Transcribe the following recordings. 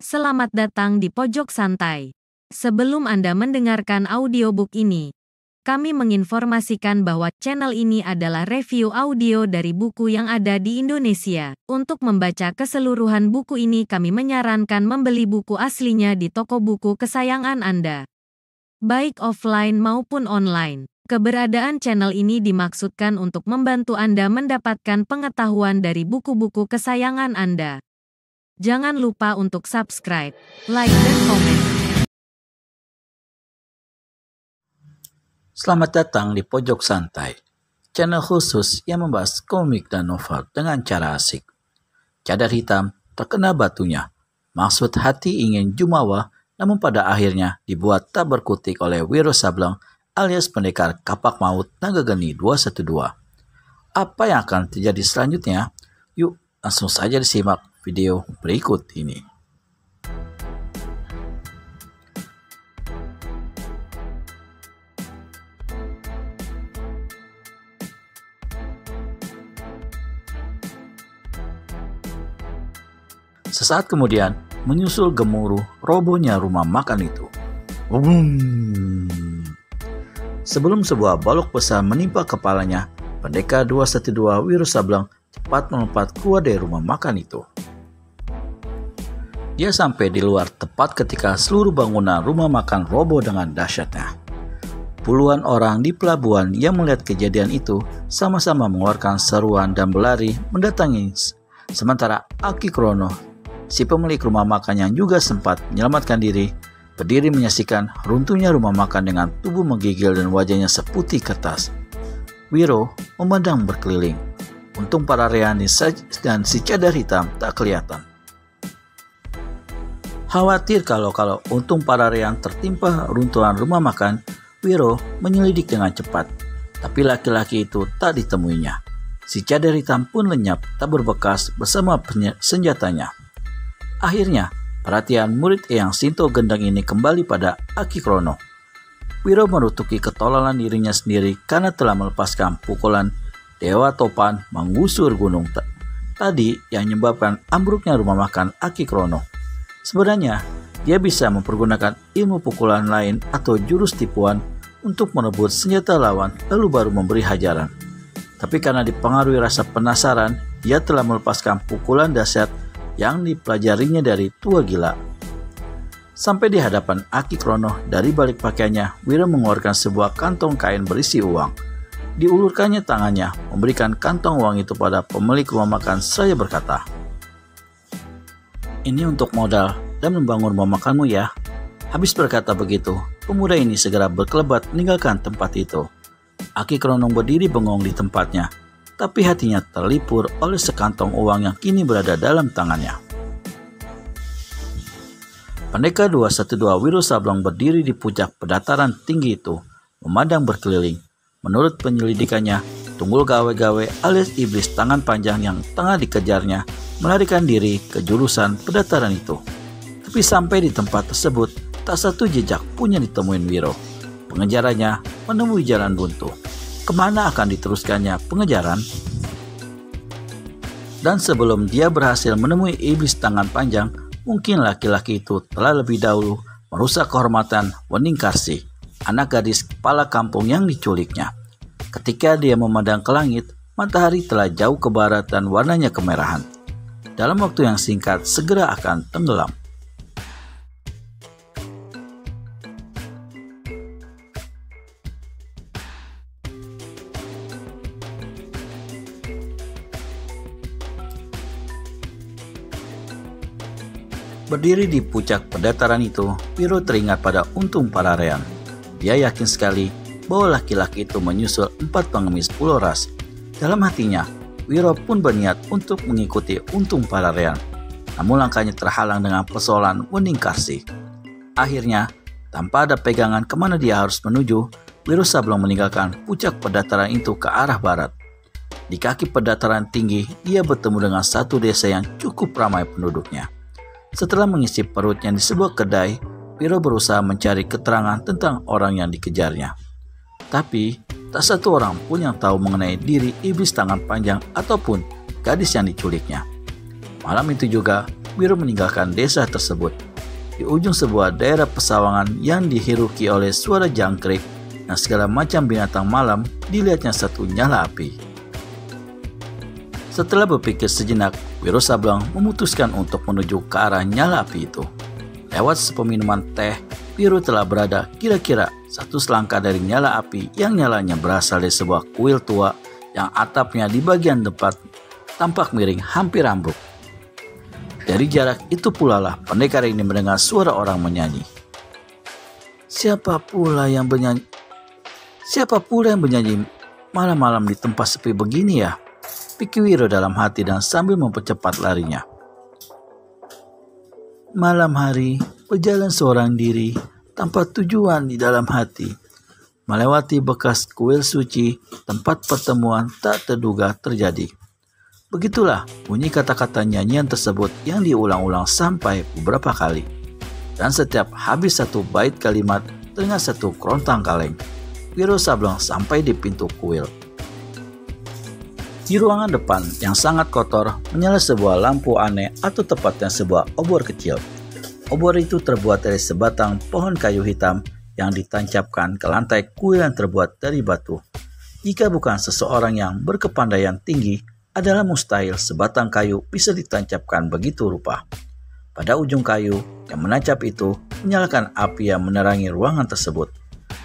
Selamat datang di Pojok Santai. Sebelum Anda mendengarkan audiobook ini, kami menginformasikan bahwa channel ini adalah review audio dari buku yang ada di Indonesia. Untuk membaca keseluruhan buku ini, kami menyarankan membeli buku aslinya di toko buku kesayangan Anda, baik offline maupun online. Keberadaan channel ini dimaksudkan untuk membantu Anda mendapatkan pengetahuan dari buku-buku kesayangan Anda. Jangan lupa untuk subscribe, like, dan komen. Selamat datang di Pojok Santai, channel khusus yang membahas komik dan novel dengan cara asik. Cadar hitam terkena batunya, maksud hati ingin jumawa, namun pada akhirnya dibuat tak berkutik oleh Wiro Sableng alias pendekar kapak maut Naga Geni 212. Apa yang akan terjadi selanjutnya? Yuk langsung saja disimak video berikut ini. Sesaat kemudian, menyusul gemuruh robohnya rumah makan itu. Sebelum sebuah balok besar menimpa kepalanya, pendekar 212 Wiro Sableng cepat melompat keluar dari rumah makan itu. Dia sampai di luar tepat ketika seluruh bangunan rumah makan roboh dengan dahsyatnya. Puluhan orang di pelabuhan yang melihat kejadian itu sama-sama mengeluarkan seruan dan berlari mendatangi. Sementara Aki Krono, si pemilik rumah makan yang juga sempat menyelamatkan diri, berdiri menyaksikan runtuhnya rumah makan dengan tubuh menggigil dan wajahnya seputih kertas. Wiro memandang berkeliling. Untung para Reani dan si cadar hitam tak kelihatan. Khawatir kalau untung para Rean tertimpa runtuhan rumah makan, Wiro menyelidik dengan cepat. Tapi laki-laki itu tak ditemuinya. Si cadar hitam pun lenyap tak berbekas bersama senjatanya. Akhirnya, perhatian murid Eyang Sinto Gendang ini kembali pada Aki Krono. Wiro menutupi ketololan dirinya sendiri karena telah melepaskan pukulan Dewa Topan menggusur gunung tadi yang menyebabkan ambruknya rumah makan Aki Krono. Sebenarnya, dia bisa mempergunakan ilmu pukulan lain atau jurus tipuan untuk merebut senjata lawan lalu baru memberi hajaran. Tapi karena dipengaruhi rasa penasaran, dia telah melepaskan pukulan dahsyat yang dipelajarinya dari tua gila. Sampai di hadapan Aki Krono, dari balik pakaiannya, Wiro mengeluarkan sebuah kantong kain berisi uang. Diulurkannya tangannya, memberikan kantong uang itu pada pemilik rumah makan seraya berkata, "Ini untuk modal dan membangun rumah makanmu ya." Habis berkata begitu, pemuda ini segera berkelebat meninggalkan tempat itu. Aki Krono berdiri bengong di tempatnya, tapi hatinya terlipur oleh sekantong uang yang kini berada dalam tangannya. Pendekar 212 Wiro Sableng berdiri di puncak pedataran tinggi itu, memandang berkeliling. Menurut penyelidikannya, tunggul gawe-gawe alias iblis tangan panjang yang tengah dikejarnya melarikan diri ke jurusan pedataran itu. Tapi sampai di tempat tersebut, tak satu jejak pun yang ditemuin Wiro. Pengejarannya menemui jalan buntu. Kemana akan diteruskannya pengejaran? Dan sebelum dia berhasil menemui iblis tangan panjang, mungkin laki-laki itu telah lebih dahulu merusak kehormatan Wening Karsi, anak gadis kepala kampung yang diculiknya. Ketika dia memandang ke langit, matahari telah jauh ke barat dan warnanya kemerahan. Dalam waktu yang singkat segera akan tenggelam. Berdiri di puncak pedataran itu, Wiro teringat pada Untung Pararean. Dia yakin sekali bahwa laki-laki itu menyusul 4 pengemis Pulau Ras. Dalam hatinya, Wiro pun berniat untuk mengikuti Untung Pararean. Namun langkahnya terhalang dengan persoalan Wening Karsi. Akhirnya, tanpa ada pegangan kemana dia harus menuju, Wiro Sableng meninggalkan puncak pedataran itu ke arah barat. Di kaki pedataran tinggi, dia bertemu dengan satu desa yang cukup ramai penduduknya. Setelah mengisi perutnya di sebuah kedai, Wiro berusaha mencari keterangan tentang orang yang dikejarnya. Tapi, tak satu orang pun yang tahu mengenai diri iblis tangan panjang ataupun gadis yang diculiknya. Malam itu juga, Wiro meninggalkan desa tersebut. Di ujung sebuah daerah pesawangan yang dihiruki oleh suara jangkrik dan segala macam binatang malam, dilihatnya satu nyala api. Setelah berpikir sejenak, Wiro Sableng memutuskan untuk menuju ke arah nyala api itu. Lewat sepeminuman teh, Wiro telah berada kira-kira satu selangkah dari nyala api yang nyalanya berasal dari sebuah kuil tua yang atapnya di bagian depan tampak miring hampir ambruk. Dari jarak itu pula lah pendekar ini mendengar suara orang menyanyi. Siapa pula yang bernyanyi malam-malam di tempat sepi begini ya? Pikir Wiro dalam hati dan sambil mempercepat larinya. Malam hari, berjalan seorang diri tanpa tujuan di dalam hati, melewati bekas kuil suci, tempat pertemuan tak terduga terjadi. Begitulah bunyi kata-kata nyanyian tersebut yang diulang-ulang sampai beberapa kali. Dan setiap habis satu bait kalimat, teringat satu kerontang kaleng. Wiro Sableng sampai di pintu kuil. Di ruangan depan yang sangat kotor, menyala sebuah lampu aneh atau tepatnya sebuah obor kecil. Obor itu terbuat dari sebatang pohon kayu hitam yang ditancapkan ke lantai kuil yang terbuat dari batu. Jika bukan seseorang yang berkepandaian tinggi, adalah mustahil sebatang kayu bisa ditancapkan begitu rupa. Pada ujung kayu yang menancap itu menyalakan api yang menerangi ruangan tersebut.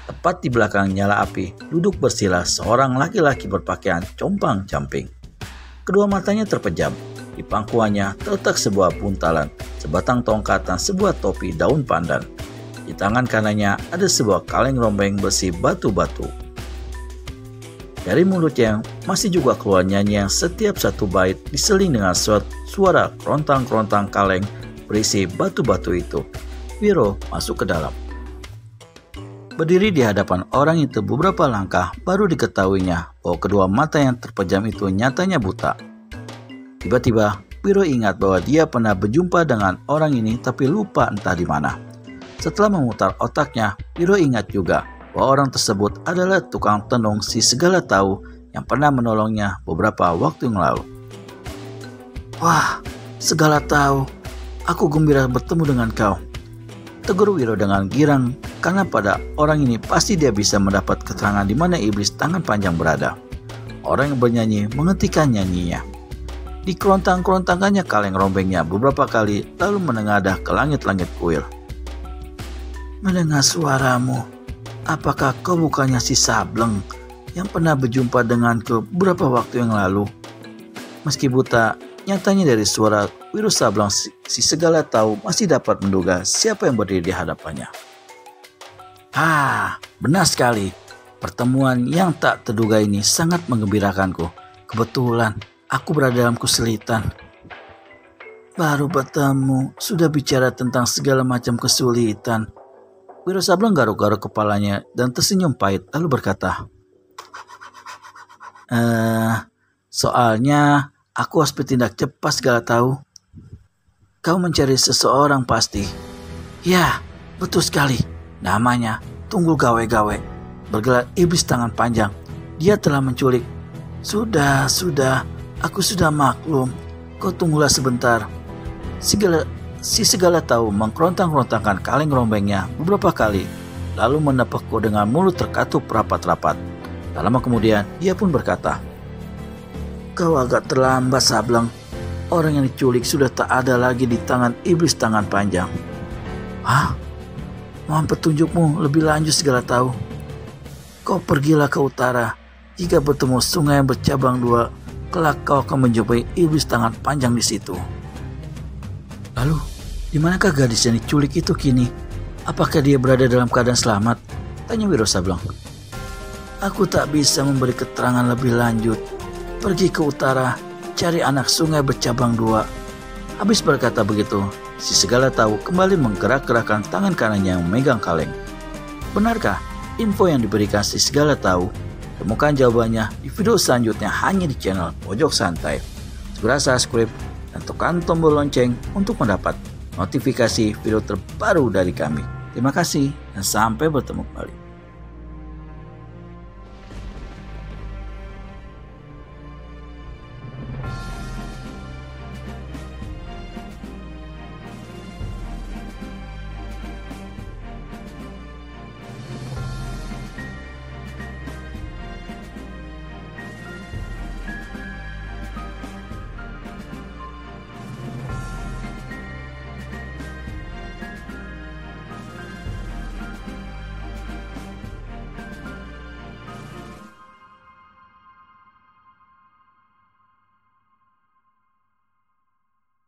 Tepat di belakang nyala api duduk bersila seorang laki-laki berpakaian compang-camping. Kedua matanya terpejam. Di pangkuannya terletak sebuah buntalan, sebatang tongkat dan sebuah topi daun pandan. Di tangan kanannya ada sebuah kaleng rombeng besi batu-batu. Dari mulutnya masih juga keluar nyanyian setiap satu bait diseling dengan suara kerontang-kerontang kaleng berisi batu-batu itu. Wiro masuk ke dalam. Berdiri di hadapan orang itu beberapa langkah baru diketahuinya bahwa kedua mata yang terpejam itu nyatanya buta. Tiba-tiba Wiro ingat bahwa dia pernah berjumpa dengan orang ini tapi lupa entah di mana. Setelah memutar otaknya, Wiro ingat juga bahwa orang tersebut adalah tukang tenung si segala tahu yang pernah menolongnya beberapa waktu yang lalu. Wah, segala tahu, aku gembira bertemu dengan kau, tegur Wiro dengan girang karena pada orang ini pasti dia bisa mendapat keterangan di mana iblis tangan panjang berada. Orang yang bernyanyi menghentikan nyanyinya. Dikerontang-kerontangannya kaleng rombengnya beberapa kali lalu menengadah ke langit-langit kuil. Mendengar suaramu, apakah kau bukannya si Sableng yang pernah berjumpa denganku beberapa waktu yang lalu? Meski buta, nyatanya dari suara Wiro Sableng si segala tahu masih dapat menduga siapa yang berdiri di hadapannya. Benar sekali. Pertemuan yang tak terduga ini sangat menggembirakanku. Kebetulan aku berada dalam kesulitan. Baru bertemu, sudah bicara tentang segala macam kesulitan. Wiro Sableng garuk-garuk kepalanya dan tersenyum pahit lalu berkata, soalnya aku harus bertindak cepat segala tahu. Kau mencari seseorang pasti. Ya, betul sekali. Namanya Tunggul Gawe-Gawe, bergelar iblis tangan panjang. Dia telah menculik. Sudah, aku sudah maklum. Kau tunggulah sebentar. Si segala tahu mengkerontang-kerontangkan kaleng rombengnya beberapa kali, lalu menepukku dengan mulut terkatup rapat-rapat. Tak lama kemudian, ia pun berkata, Kau agak terlambat, Sableng. Orang yang diculik sudah tak ada lagi di tangan iblis tangan panjang. Hah? Mohon petunjukmu lebih lanjut segala tahu. Kau pergilah ke utara. Jika bertemu sungai yang bercabang dua, kelak kau akan menjumpai iblis tangan panjang di situ. Lalu, di manakah gadis yang diculik itu kini? Apakah dia berada dalam keadaan selamat? Tanya Wiro Sableng. Aku tak bisa memberi keterangan lebih lanjut. Pergi ke utara, cari anak sungai bercabang dua. Habis berkata begitu, si segala tahu kembali menggerak-gerakkan tangan kanannya yang memegang kaleng. Benarkah info yang diberikan si segala tahu? Temukan jawabannya di video selanjutnya hanya di channel Pojok Santai. Segera subscribe dan tekan tombol lonceng untuk mendapat notifikasi video terbaru dari kami. Terima kasih dan sampai bertemu kembali.